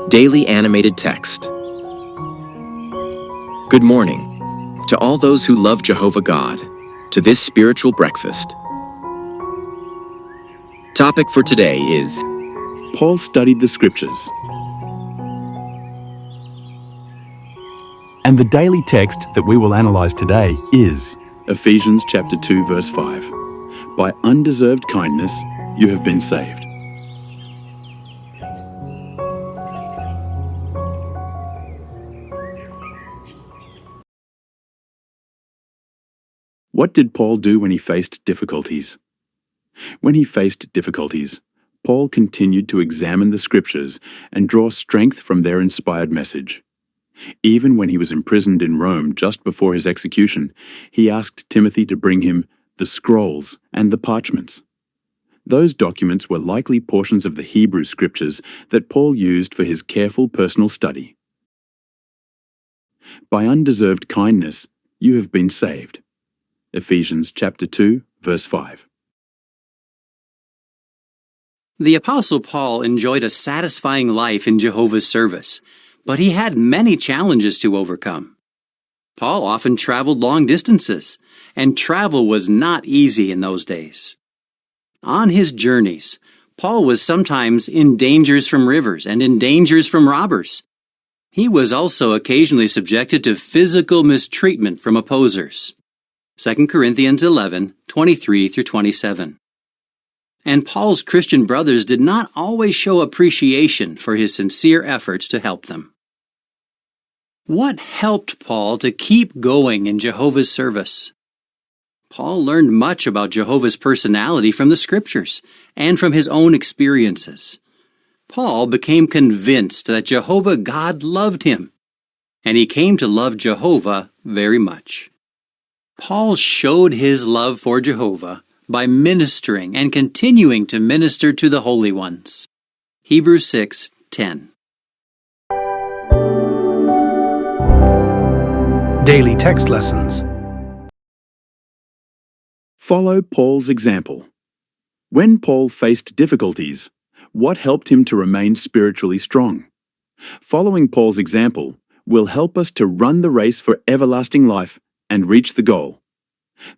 Daily Animated Text. Good morning to all those who love Jehovah God, to this spiritual breakfast. Topic for today is Paul studied the Scriptures. And the daily text that we will analyze today is Ephesians chapter 2 verse 5. By undeserved kindness you have been saved. What did Paul do when he faced difficulties? When he faced difficulties, Paul continued to examine the Scriptures and draw strength from their inspired message. Even when he was imprisoned in Rome just before his execution, he asked Timothy to bring him the scrolls and the parchments. Those documents were likely portions of the Hebrew Scriptures that Paul used for his careful personal study. By undeserved kindness, you have been saved. Ephesians chapter 2, verse 5. The Apostle Paul enjoyed a satisfying life in Jehovah's service, but he had many challenges to overcome. Paul often traveled long distances, and travel was not easy in those days. On his journeys, Paul was sometimes in dangers from rivers and in dangers from robbers. He was also occasionally subjected to physical mistreatment from opposers. 2 Corinthians 11, 23-27. And Paul's Christian brothers did not always show appreciation for his sincere efforts to help them. What helped Paul to keep going in Jehovah's service? Paul learned much about Jehovah's personality from the Scriptures and from his own experiences. Paul became convinced that Jehovah God loved him, and he came to love Jehovah very much. Paul showed his love for Jehovah by ministering and continuing to minister to the holy ones. Hebrews 6:10. Daily Text Lessons. Follow Paul's example. When Paul faced difficulties, what helped him to remain spiritually strong? Following Paul's example will help us to run the race for everlasting life and reach the goal.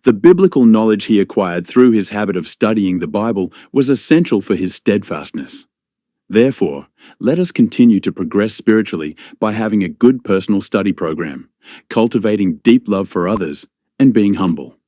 The biblical knowledge he acquired through his habit of studying the Bible was essential for his steadfastness. Therefore, let us continue to progress spiritually by having a good personal study program, cultivating deep love for others, and being humble.